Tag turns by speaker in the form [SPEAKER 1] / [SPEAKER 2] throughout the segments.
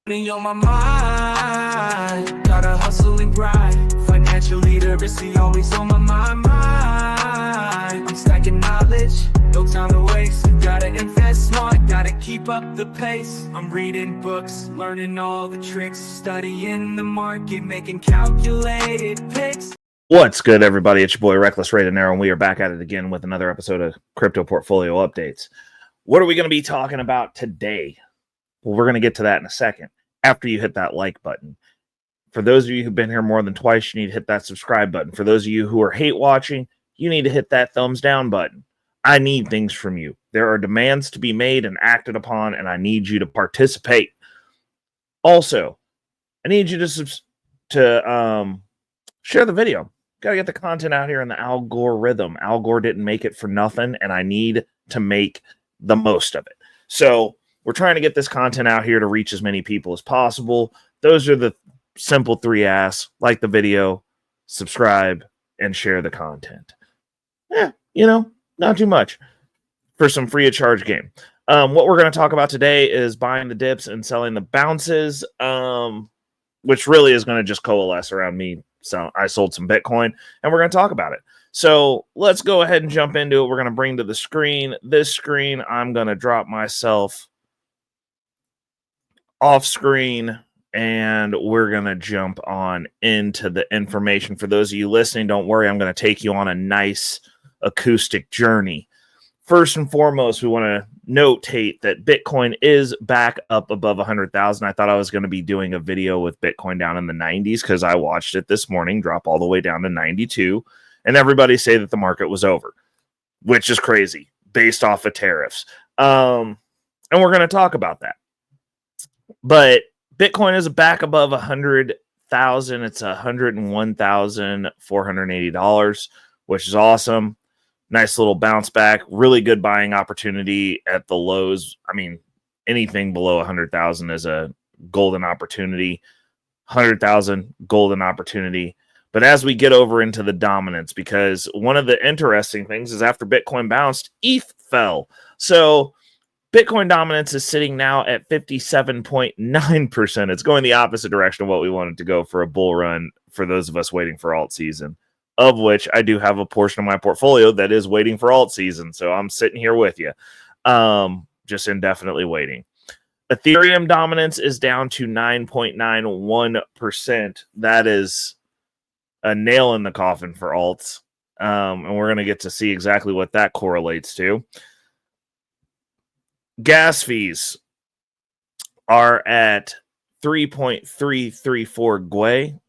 [SPEAKER 1] Money on my mind, gotta hustle and grind. Financial literacy always on my mind. I'm stacking knowledge, no time to waste. Gotta invest smart, gotta keep up the pace. I'm reading books, learning all the tricks, studying the market, making calculated picks.
[SPEAKER 2] What's good, everybody? It's your boy Reckless Ray and we are back at it again with another episode of Crypto Portfolio Updates. What are we going to be talking about today? Well, we're going to get to that in a second after you hit that like button. For those of you who've been here more than twice, you need to hit that subscribe button. For those of you who are hate watching, you need to hit that thumbs down button. I need things from you. There are demands to be made and acted upon, and I need you to participate. Also, I need you to share the video. Got to get the content out here in the algorithm. Al Gore didn't make it for nothing, and I need to make the most of it. So we're trying to get this content out here to reach as many people as possible. Those are the simple three asks: like the video, subscribe, and share the content. Not too much for some free of charge game. What we're going to talk about today is buying the dips and selling the bounces, which really is going to just coalesce around me. So I sold some Bitcoin, and we're going to talk about it. So let's go ahead and jump into it. We're going to bring to the screen. This screen, I'm going to drop myself off screen, and we're going to jump on into the information. For those of you listening, don't worry. I'm going to take you on a nice acoustic journey. First and foremost, we want to notate that Bitcoin is back up above 100,000. I thought I was going to be doing a video with Bitcoin down in the 90s because I watched it this morning drop all the way down to 92, and everybody say that the market was over, which is crazy based off of tariffs. And we're going to talk about that. But Bitcoin is back above 100,000. It's $101,480, which is awesome. Nice little bounce back. Really good buying opportunity at the lows. I mean, anything below 100,000 is a golden opportunity. 100,000, golden opportunity. But as we get over into the dominance, because one of the interesting things is after Bitcoin bounced, ETH fell. So Bitcoin dominance is sitting now at 57.9%. It's going the opposite direction of what we wanted to go for a bull run for those of us waiting for alt season, of which I do have a portion of my portfolio that is waiting for alt season. So I'm sitting here with you, just indefinitely waiting. Ethereum dominance is down to 9.91%. That is a nail in the coffin for alts. And we're going to get to see exactly what that correlates to. Gas fees are at 3.334 Gwei.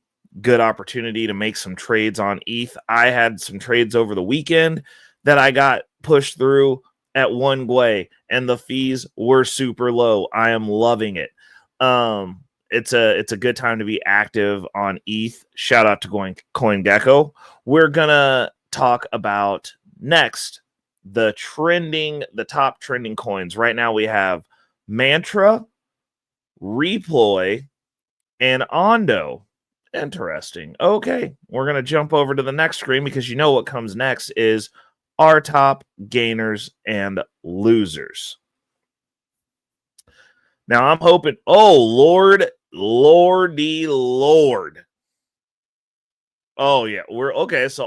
[SPEAKER 2] Good opportunity to make some trades on ETH. I had some trades over the weekend that I got pushed through at 1 Gwei, and the fees were super low. I am loving it. It's a good time to be active on ETH. Shout out to CoinGecko. We're gonna talk about next the top trending coins. Right now we have Mantra, Reploy, and Ondo. Interesting. Okay, we're going to jump over to the next screen because you know what comes next is our top gainers and losers. Now I'm hoping, lordy Lord. Oh yeah, we're okay. So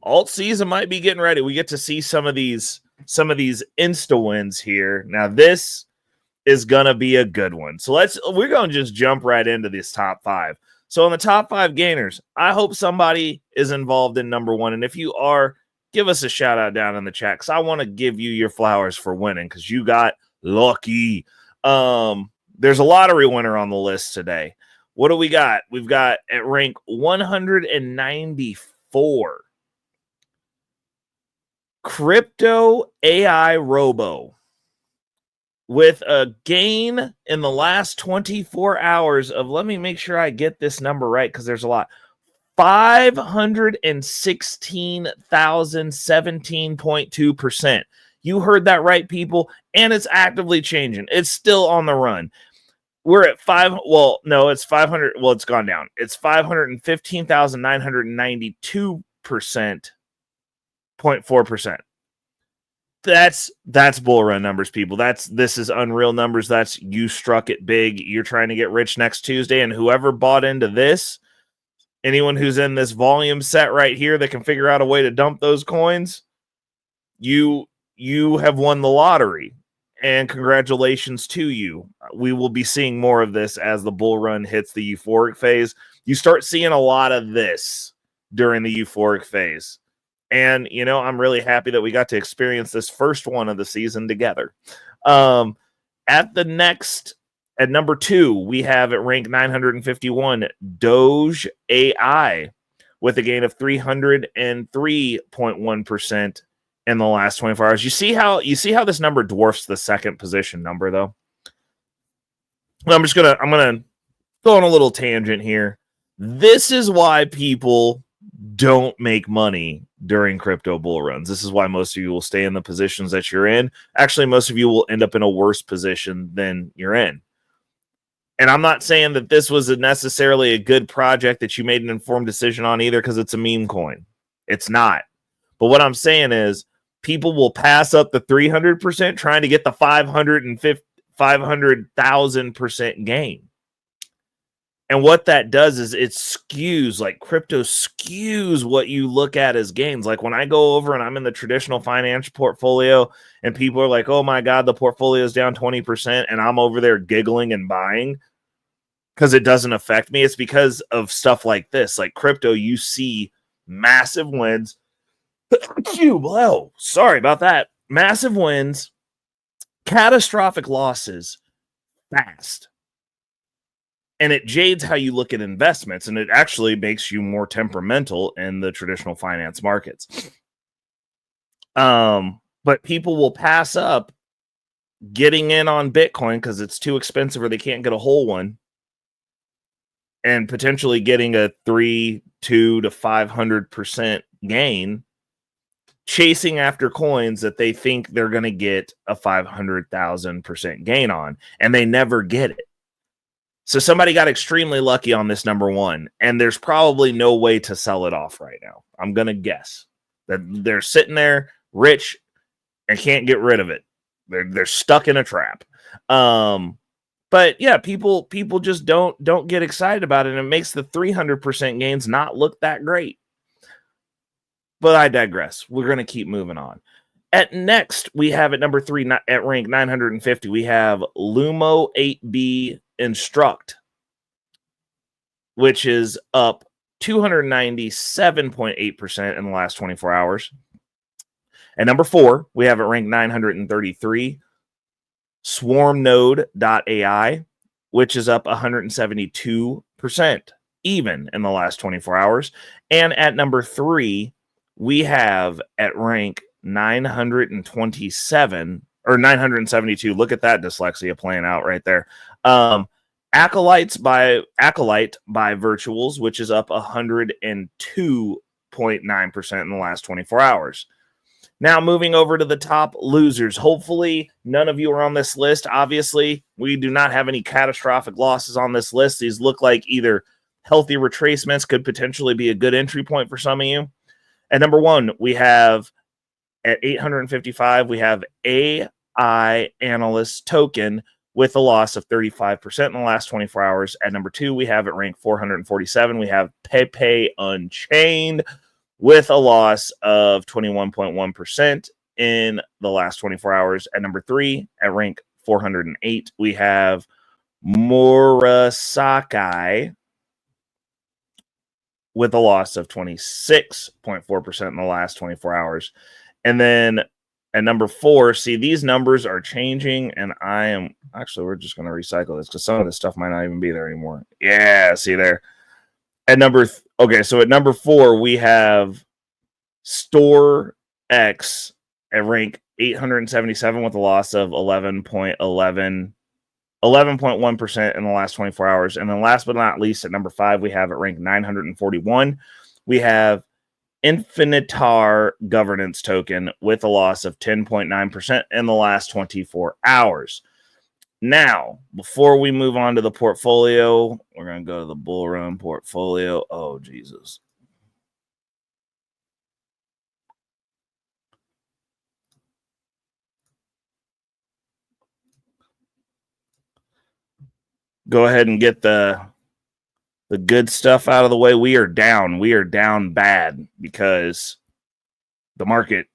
[SPEAKER 2] alt season might be getting ready. We get to see some of these insta wins here. Now this is gonna be a good one. So we're gonna just jump right into this top 5. So in the top 5 gainers, I hope somebody is involved in number 1. And if you are, give us a shout out down in the chat because I want to give you your flowers for winning because you got lucky. There's a lottery winner on the list today. What do we got? We've got at rank 194. Crypto AI Robo with a gain in the last 24 hours of, let me make sure I get this number right because there's a lot, 516,017.2%. You heard that right, people, and it's actively changing. It's still on the run. We're at it's 500. Well, it's gone down. It's 515,992%, 0.4%. That's bull run numbers, people. This is unreal numbers. That's you struck it big. You're trying to get rich next Tuesday, and whoever bought into this, anyone who's in this volume set right here that can figure out a way to dump those coins, you have won the lottery. And congratulations to you. We will be seeing more of this as the bull run hits the euphoric phase. You start seeing a lot of this during the euphoric phase. And, you know, I'm really happy that we got to experience this first one of the season together. At number 2, we have at rank 951, Doge AI with a gain of 303.1% in the last 24 hours. You see how this number dwarfs the second position number, though? I'm gonna go on a little tangent here. This is why people don't make money during crypto bull runs. This is why most of you will stay in the positions that you're in. Actually, most of you will end up in a worse position than you're in. And I'm not saying that this was necessarily a good project that you made an informed decision on either, because it's a meme coin. It's not. But what I'm saying is people will pass up the 300% trying to get the 500,000% gain. And what that does is it skews, like crypto skews what you look at as gains. Like when I go over and I'm in the traditional financial portfolio and people are like, oh my God, the portfolio is down 20%. And I'm over there giggling and buying because it doesn't affect me. It's because of stuff like this. Like crypto, you see massive wins. Oh, sorry about that. Massive wins, catastrophic losses fast. And it jades how you look at investments, and it actually makes you more temperamental in the traditional finance markets. But people will pass up getting in on Bitcoin because it's too expensive or they can't get a whole one, and potentially getting a 200 to 500% gain, chasing after coins that they think they're going to get a 500,000% gain on, and they never get it. So somebody got extremely lucky on this number 1, and there's probably no way to sell it off right now. I'm going to guess that they're sitting there rich and can't get rid of it. They're stuck in a trap. But yeah, people just don't get excited about it, and it makes the 300% gains not look that great. But I digress. We're going to keep moving on. At next, we have at number 3, at rank 950, we have Lumo 8B Instruct, which is up 297.8% in the last 24 hours. At number 4, we have at rank 933, SwarmNode.ai, which is up 172% even in the last 24 hours. And at number 3, we have at rank 927 or 972. Look at that dyslexia playing out right there. Acolyte by Virtuals, which is up 102.9% in the last 24 hours. Now moving over to the top losers. Hopefully none of you are on this list. Obviously, we do not have any catastrophic losses on this list. These look like either healthy retracements, could potentially be a good entry point for some of you. At number 1, we have at 855, we have AI Analyst Token with a loss of 35% in the last 24 hours. At number 2, we have at rank 447, we have Pepe Unchained with a loss of 21.1% in the last 24 hours. At number 3, at rank 408, we have Murasakai with a loss of 26.4% in the last 24 hours. And then at number 4, see, these numbers are changing, and we're just going to recycle this because some of this stuff might not even be there anymore. Yeah, see there. At number 4, we have Store X at rank 877 with a loss of 11.1% in the last 24 hours. And then last but not least, at number 5, we have at rank 941, we have Infinitar Governance Token with a loss of 10.9% in the last 24 hours. Now, before we move on to the portfolio, we're going to go to the bull run portfolio. Oh, Jesus. go ahead and get the good stuff out of the way. We are down. We are down bad because the market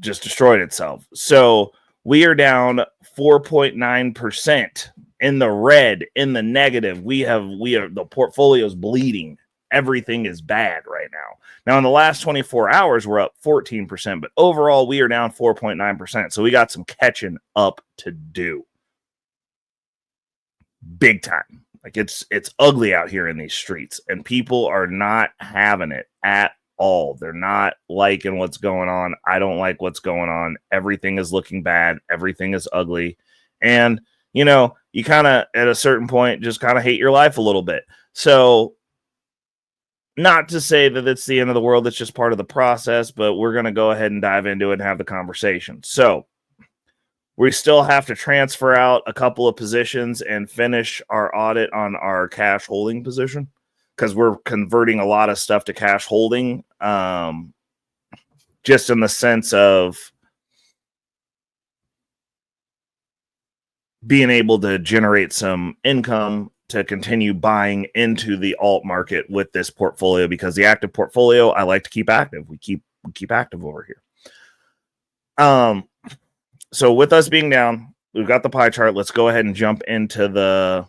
[SPEAKER 2] just destroyed itself. So we are down 4.9% in the red, in the negative. We are the portfolio's bleeding. Everything is bad right now. Now, in the last 24 hours, we're up 14%, but overall, we are down 4.9%. So we got some catching up to do. Big time. Like it's ugly out here in these streets, and people are not having it at all. They're not liking what's going on. I don't like what's going on. Everything is looking bad. Everything is ugly. And, you know, you kind of, at a certain point, just kind of hate your life a little bit. So, not to say that it's the end of the world. It's just part of the process, but we're going to go ahead and dive into it and have the conversation. So, we still have to transfer out a couple of positions and finish our audit on our cash holding position because we're converting a lot of stuff to cash holding, just in the sense of being able to generate some income to continue buying into the alt market with this portfolio, because the active portfolio I like to keep active. We keep active over here. So with us being down, we've got the pie chart. Let's go ahead and jump into the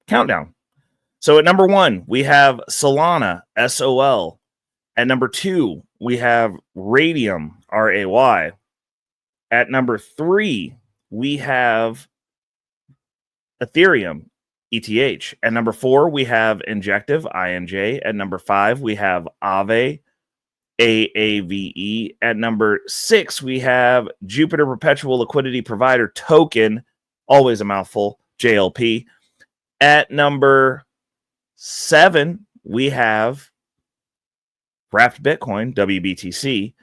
[SPEAKER 2] countdown. So at number 1, we have Solana, SOL. At number 2, we have Radium, RAY. At number 3, we have Ethereum, ETH. At number 4, we have Injective, INJ. At number 5, we have Aave, AAVE. At number 6, we have Jupiter Perpetual Liquidity Provider Token, always a mouthful, JLP. At number 7, we have Wrapped Bitcoin, WBTC.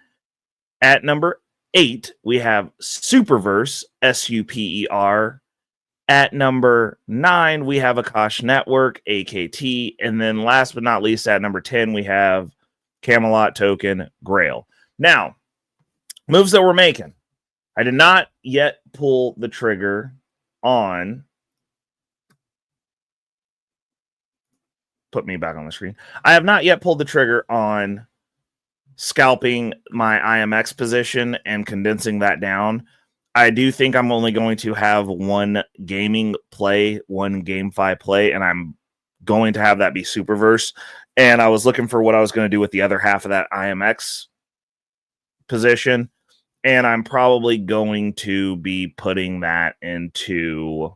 [SPEAKER 2] At number 8, we have Superverse, SUPER. At number 9, we have Akash Network, AKT. And then last but not least, at number 10, we have Camelot Token, Grail. Now, moves that we're making. I did not yet pull the trigger on... Put me back on the screen. I have not yet pulled the trigger on scalping my IMX position and condensing that down. I do think I'm only going to have one gaming play, one GameFi play, and I'm going to have that be Superverse. And I was looking for what I was going to do with the other half of that IMX position, and I'm probably going to be putting that into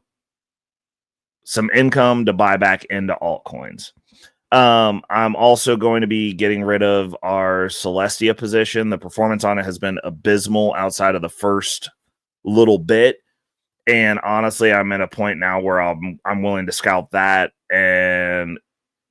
[SPEAKER 2] some income to buy back into altcoins. I'm also going to be getting rid of our Celestia position. The performance on it has been abysmal outside of the first little bit, and honestly, I'm at a point now where I'm willing to scalp that and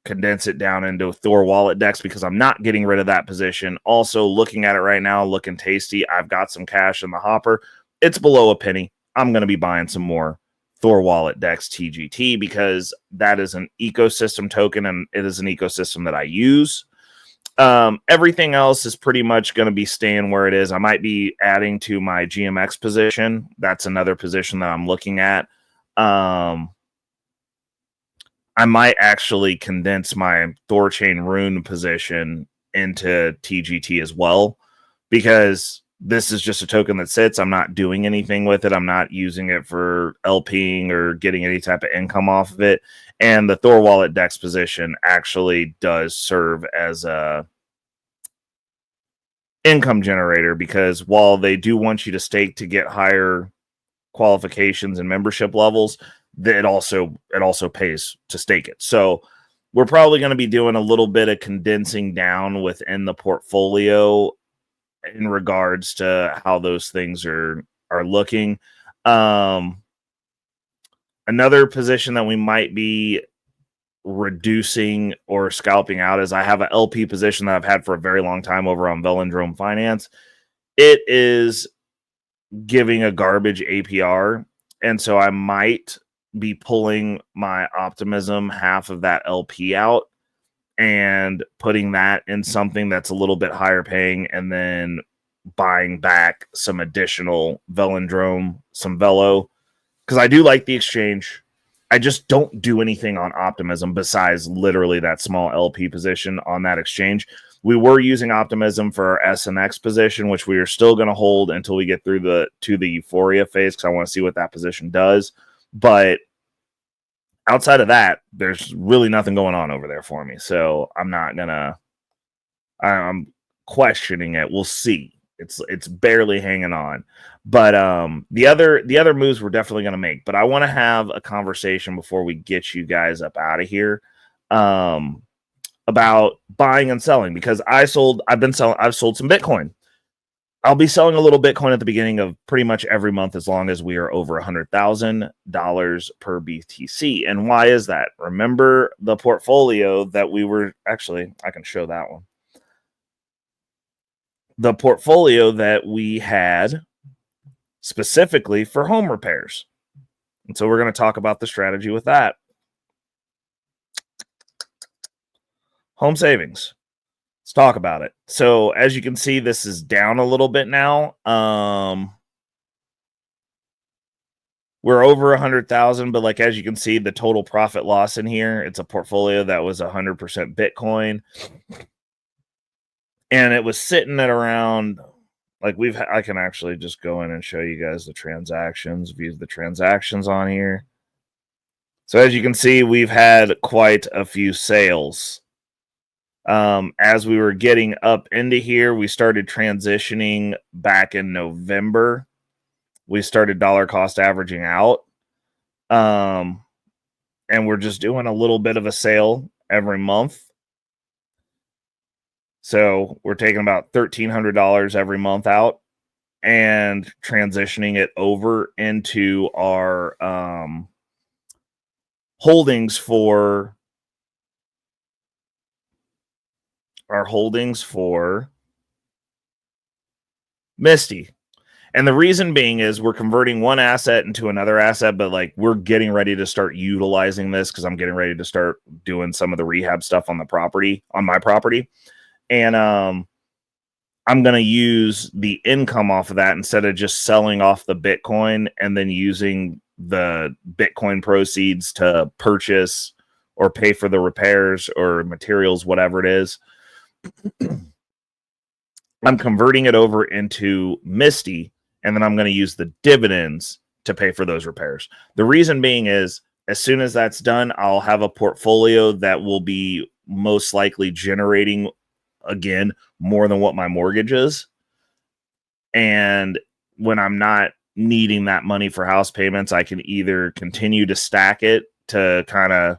[SPEAKER 2] condense it down into Thorwallet decks because I'm not getting rid of that position. Also, looking at it right now, looking tasty. I've got some cash in the hopper. It's below a penny. I'm going to be buying some more Thorwallet DEX TGT because that is an ecosystem token and it is an ecosystem that I use. Everything else is pretty much going to be staying where it is. I might be adding to my GMX position. That's another position that I'm looking at. I might actually condense my Thorchain Rune position into TGT as well, because this is just a token that sits. I'm not doing anything with it. I'm not using it for LPing or getting any type of income off of it. And the Thorwallet DEX position actually does serve as a income generator, because while they do want you to stake to get higher qualifications and membership levels, it also pays to stake it. So we're probably going to be doing a little bit of condensing down within the portfolio in regards to how those things are looking. Another position that we might be reducing or scalping out is I have an LP position that I've had for a very long time over on Velindrome Finance. It is giving a garbage APR, and so I might be pulling my Optimism half of that LP out and putting that in something that's a little bit higher paying, and then buying back some additional Velindrome, some Velo, because I do like the exchange. I just don't do anything on Optimism besides literally that small LP position on that exchange. We were using Optimism for our SNX position, which we are still going to hold until we get through the euphoria phase, because I want to see what that position does. But outside of that, there's really nothing going on over there for me. So I'm not gonna. I'm questioning it. We'll see. It's barely hanging on. But the other moves we're definitely going to make. But I want to have a conversation before we get you guys up out of here about buying and selling, because I've sold some Bitcoin. I'll be selling a little Bitcoin at the beginning of pretty much every month as long as we are over $100,000 per BTC. And why is that? Remember the portfolio that we were actually, I can show that one. The portfolio that we had specifically for home repairs. And so we're going to talk about the strategy with that. Home savings. Let's talk about it. So as you can see, this is down a little bit now. We're over 100,000, but like, as you can see, the total profit loss in here, it's a portfolio that was 100% Bitcoin. And it was sitting at around, like, I can actually just go in and show you guys the transactions, view the transactions on here. So as you can see, we've had quite a few sales. As we were getting up into here, we started transitioning back in November. We started dollar cost averaging out. And we're just doing a little bit of a sale every month. So we're taking about $1,300 every month out and transitioning it over into our holdings for Misty. And the reason being is we're converting one asset into another asset, but like, we're getting ready to start utilizing this because I'm getting ready to start doing some of the rehab stuff on my property. And I'm going to use the income off of that instead of just selling off the Bitcoin and then using the Bitcoin proceeds to purchase or pay for the repairs or materials, whatever it is. I'm converting it over into Misty, and then I'm going to use the dividends to pay for those repairs. The reason being is, as soon as that's done, I'll have a portfolio that will be most likely generating, again, more than what my mortgage is. And when I'm not needing that money for house payments, I can either continue to stack it to kind of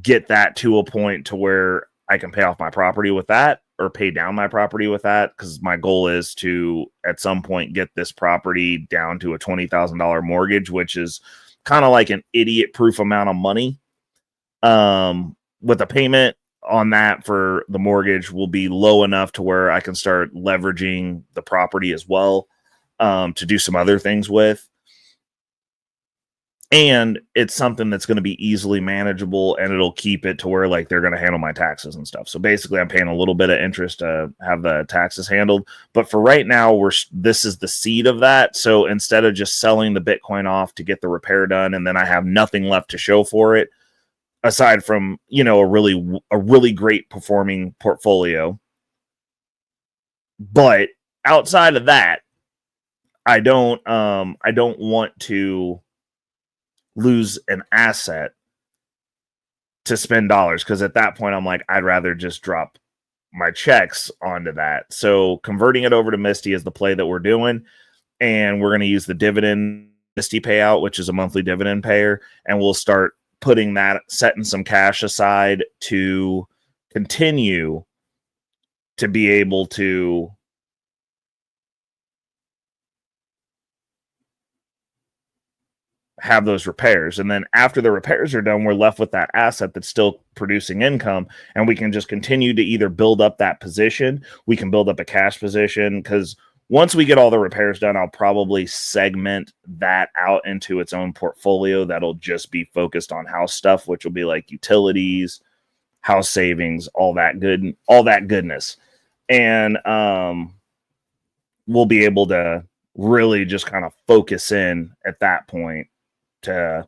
[SPEAKER 2] get that to a point to where I can pay off my property with that, or pay down my property with that, because my goal is to at some point get this property down to a $20,000 mortgage, which is kind of like an idiot proof amount of money. With a payment on that for the mortgage will be low enough to where I can start leveraging the property as well, to do some other things with. And it's something that's going to be easily manageable, and it'll keep it to where, like, they're going to handle my taxes and stuff. So basically, I'm paying a little bit of interest to have the taxes handled. But for right now, this is the seed of that. So instead of just selling the Bitcoin off to get the repair done, and then I have nothing left to show for it, aside from, a really great performing portfolio. But outside of that, I don't want to lose an asset to spend dollars, because at that point I'm like, I'd rather just drop my checks onto that. So converting it over to Misty is the play that we're doing, and we're going to use the dividend Misty payout, which is a monthly dividend payer, and we'll start setting some cash aside to continue to be able to have those repairs. And then after the repairs are done, we're left with that asset that's still producing income, and we can just continue to either build up that position. We can build up a cash position, because once we get all the repairs done, I'll probably segment that out into its own portfolio that'll just be focused on house stuff, which will be like utilities, house savings, all that goodness. And we'll be able to really just kind of focus in at that point to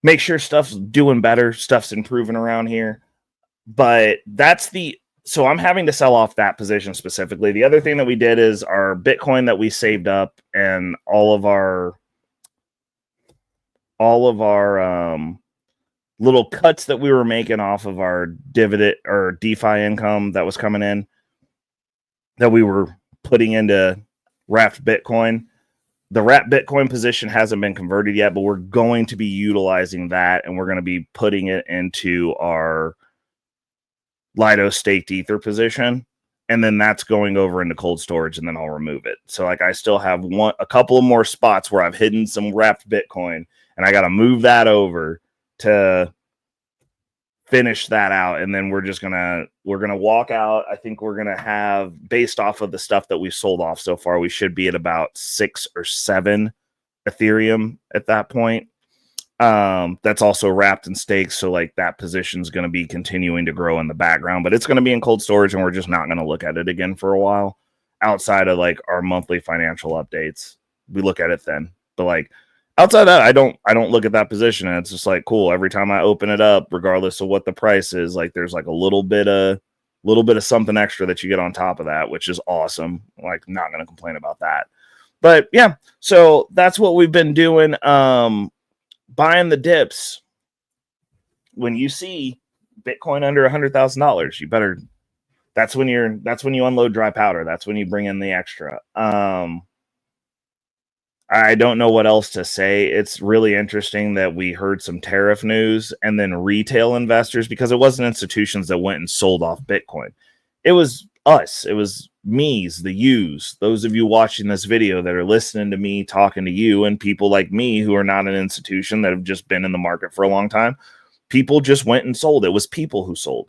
[SPEAKER 2] make sure stuff's doing better, stuff's improving around here. But so I'm having to sell off that position specifically. The other thing that we did is our Bitcoin that we saved up and all of our little cuts that we were making off of our dividend or DeFi income that was coming in that we were putting into wrapped Bitcoin. The wrapped Bitcoin position hasn't been converted yet, but we're going to be utilizing that, and we're going to be putting it into our Lido staked Ether position, and then that's going over into cold storage, and then I'll remove it. So like I still have a couple of more spots where I've hidden some wrapped Bitcoin, and I got to move that over to finish that out, and then we're gonna walk out. I think we're gonna have, based off of the stuff that we've sold off so far, we should be at about 6 or 7 Ethereum at that point. That's also wrapped in stakes, so like that position's going to be continuing to grow in the background, but it's going to be in cold storage, and we're just not going to look at it again for a while outside of like our monthly financial updates. We look at it then, but like outside of that, I don't look at that position, and it's just like cool. Every time I open it up, regardless of what the price is, like there's like a little bit of something extra that you get on top of that, which is awesome. Like, not going to complain about that. But yeah, so that's what we've been doing. Buying the dips. When you see Bitcoin under $100,000, you better. That's when you unload dry powder. That's when you bring in the extra. I don't know what else to say. It's really interesting that we heard some tariff news, and then retail investors, because it wasn't institutions that went and sold off Bitcoin. It was us. It was me's, the yous, those of you watching this video that are listening to me talking to you, and people like me who are not an institution that have just been in the market for a long time. People just went and sold. It was people who sold.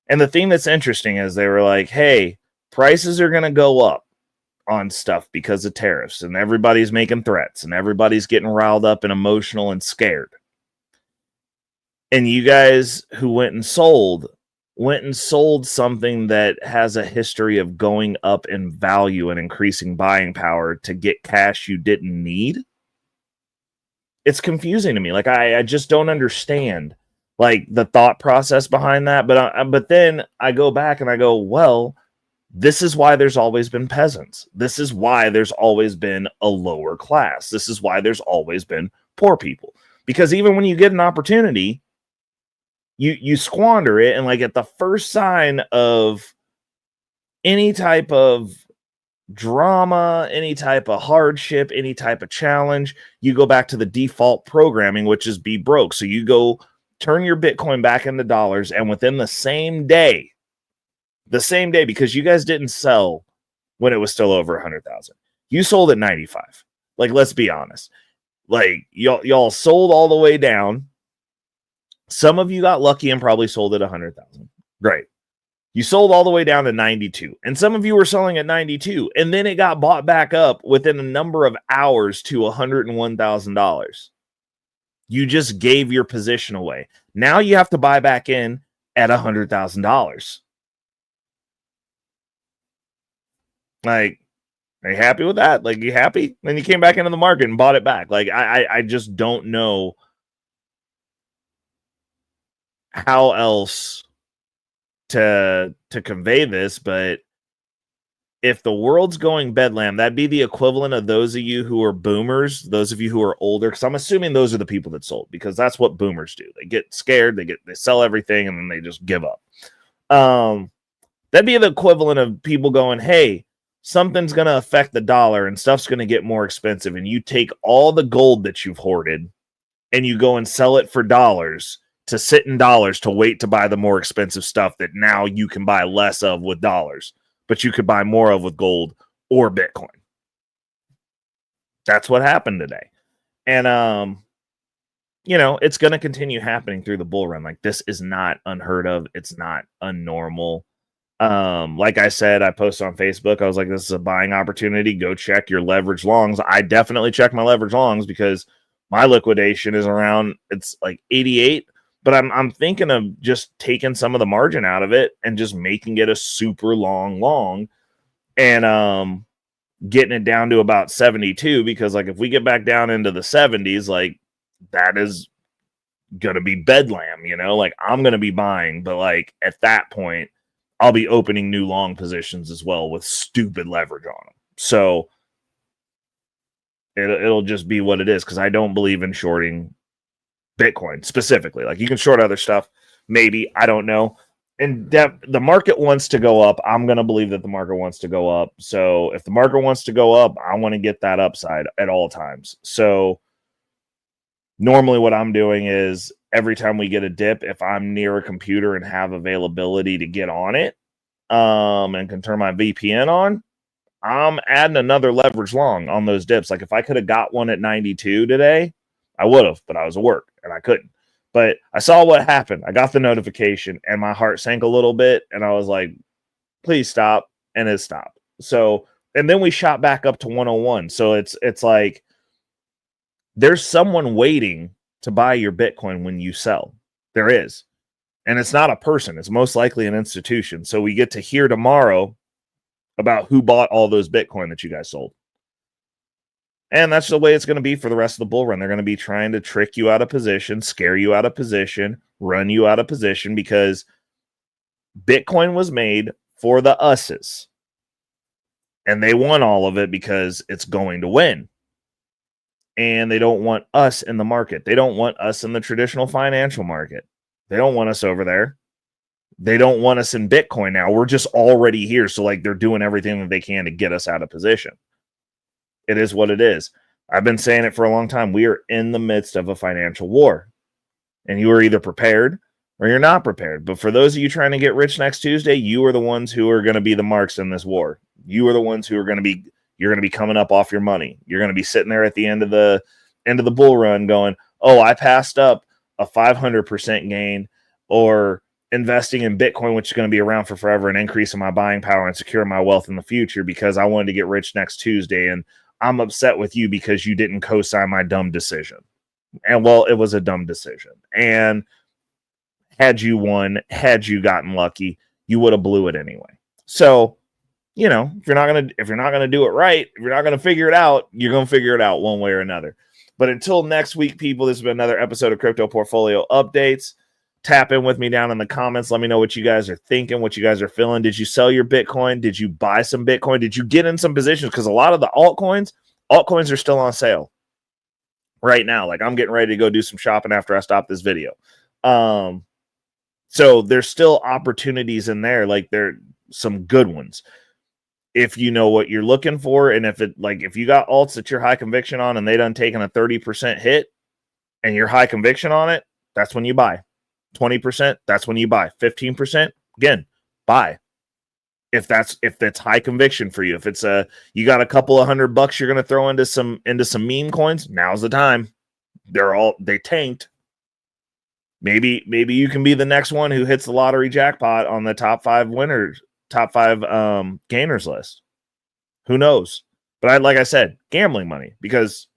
[SPEAKER 2] And the thing that's interesting is they were like, hey, prices are going to go up on stuff because of tariffs, and everybody's making threats, and everybody's getting riled up and emotional and scared. And you guys who went and sold something that has a history of going up in value and increasing buying power to get cash you didn't need. It's confusing to me. Like, I just don't understand like the thought process behind that. But then I go back and I go, well, this is why there's always been peasants. This is why there's always been a lower class. This is why there's always been poor people. Because even when you get an opportunity, you squander it, and like at the first sign of any type of drama, any type of hardship, any type of challenge, you go back to the default programming, which is be broke. So you go turn your Bitcoin back into dollars, and within the same day, because you guys didn't sell when it was still over 100,000. You sold at 95. Like, let's be honest. Like, y'all sold all the way down. Some of you got lucky and probably sold at 100,000. Great. You sold all the way down to 92. And some of you were selling at 92. And then it got bought back up within a number of hours to $101,000. You just gave your position away. Now you have to buy back in at $100,000. Like, are you happy with that? Like, you happy? Then you came back into the market and bought it back. Like, I just don't know how else to convey this, but if the world's going bedlam, that'd be the equivalent of those of you who are boomers, those of you who are older, because I'm assuming those are the people that sold, because that's what boomers do. They get scared, they sell everything, and then they just give up. That'd be the equivalent of people going, hey, something's going to affect the dollar and stuff's going to get more expensive, and you take all the gold that you've hoarded and you go and sell it for dollars to sit in dollars to wait to buy the more expensive stuff that now you can buy less of with dollars, but you could buy more of with gold or Bitcoin. That's what happened today. And, it's going to continue happening through the bull run. Like, this is not unheard of. It's not unnormal. Like I said, I posted on Facebook, I was like, this is a buying opportunity. Go check your leverage longs. I definitely check my leverage longs because my liquidation is around, it's like 88, but I'm thinking of just taking some of the margin out of it and just making it a super long. and getting it down to about 72, because like if we get back down into the 70s, like that is gonna be bedlam, you know, like I'm gonna be buying, but like at that point I'll be opening new long positions as well with stupid leverage on them. So it'll just be what it is, because I don't believe in shorting Bitcoin specifically. Like you can short other stuff, maybe, I don't know. And the market wants to go up. I'm going to believe that the market wants to go up. So if the market wants to go up, I want to get that upside at all times. So normally what I'm doing is every time we get a dip, if I'm near a computer and have availability to get on it, and can turn my VPN on, I'm adding another leverage long on those dips. Like if I could have got one at 92 today, I would have, but I was at work and I couldn't. But I saw what happened. I got the notification and my heart sank a little bit. And I was like, please stop. And it stopped. So, and then we shot back up to 101. So it's like there's someone waiting to buy your Bitcoin when you sell. There is. And it's not a person. It's most likely an institution. So we get to hear tomorrow about who bought all those Bitcoin that you guys sold. And that's the way it's going to be for the rest of the bull run. They're going to be trying to trick you out of position, scare you out of position, run you out of position, because Bitcoin was made for the us's. And they want all of it because it's going to win. And they don't want us in the market. They don't want us in the traditional financial market. They don't want us over there. They don't want us in Bitcoin now. We're just already here. So like they're doing everything that they can to get us out of position. It is what it is. I've been saying it for a long time. We are in the midst of a financial war. And you are either prepared or you're not prepared. But for those of you trying to get rich next Tuesday, you are the ones who are going to be the marks in this war. You are the ones who are going to be, you're going to be coming up off your money. You're going to be sitting there at the end of the bull run going, oh, I passed up a 500% gain, or investing in Bitcoin, which is going to be around for forever, and increasing my buying power and secure my wealth in the future because I wanted to get rich next Tuesday. And I'm upset with you because you didn't co-sign my dumb decision. And well, it was a dumb decision. And had you won, had you gotten lucky, you would have blew it anyway. So, you know, if you're not gonna do it right, if you're not gonna figure it out, you're gonna figure it out one way or another. But until next week, people, this has been another episode of Crypto Portfolio Updates. Tap in with me down in the comments. Let me know what you guys are thinking, what you guys are feeling. Did you sell your Bitcoin? Did you buy some Bitcoin? Did you get in some positions? Because a lot of the altcoins are still on sale right now. Like I'm getting ready to go do some shopping after I stop this video. So there's still opportunities in there. Like there are some good ones. If you know what you're looking for, and if you got alts that you're high conviction on and they done taken a 30% hit and you're high conviction on it, that's when you buy. 20%, that's when you buy. 15%, again, buy. If that's high conviction for you. If it's you got a couple of $100 you're going to throw into some meme coins, now's the time. They tanked. Maybe you can be the next one who hits the lottery jackpot on the top 5 gainers list. Who knows? But like I said, gambling money, because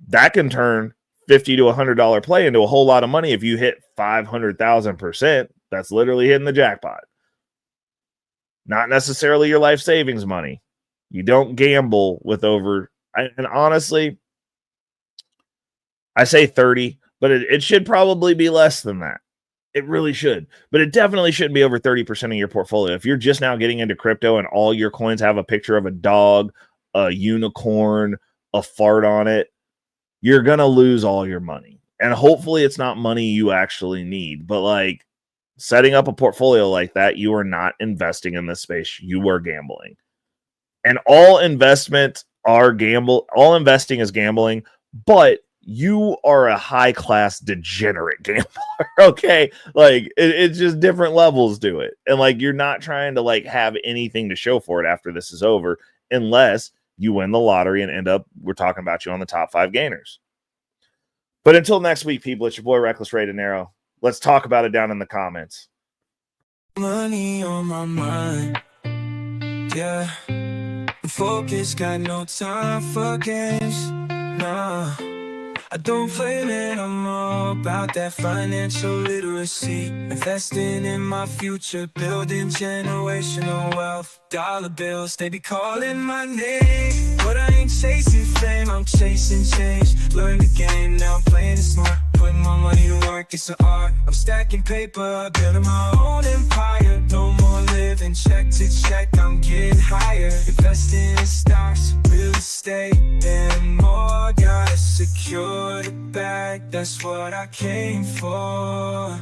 [SPEAKER 2] that can turn $50 to $100 play into a whole lot of money if you hit 500,000%. That's literally hitting the jackpot. Not necessarily your life savings money. You don't gamble with and honestly, I say 30, but it should probably be less than that. It really should, but it definitely shouldn't be over 30% of your portfolio. If you're just now getting into crypto and all your coins have a picture of a dog, a unicorn, a fart on it, you're going to lose all your money. And hopefully it's not money you actually need, but like setting up a portfolio like that, you are not investing in this space. You are gambling. And all investing is gambling, but you are a high-class degenerate gambler, okay? Like, it's just different levels to it. And, like, you're not trying to, like, have anything to show for it after this is over, unless you win the lottery and we're talking about you on the top 5 gainers. But until next week, people, it's your boy, Reckless Ray De Niro. Let's talk about it down in the comments.
[SPEAKER 1] Money on my mind, yeah. Focus, got no time for games, nah. I don't play it, I'm all about that financial literacy. Investing in my future, building generational wealth. Dollar bills, they be calling my name, but I ain't chasing fame, I'm chasing change. Learn the game, now I'm playing it smart. Putting my money to work, it's an art. I'm stacking paper, building my own empire. No more living check to check, I'm getting higher. Investing in stocks, real estate, and more. Gotta secure the bag, that's what I came for.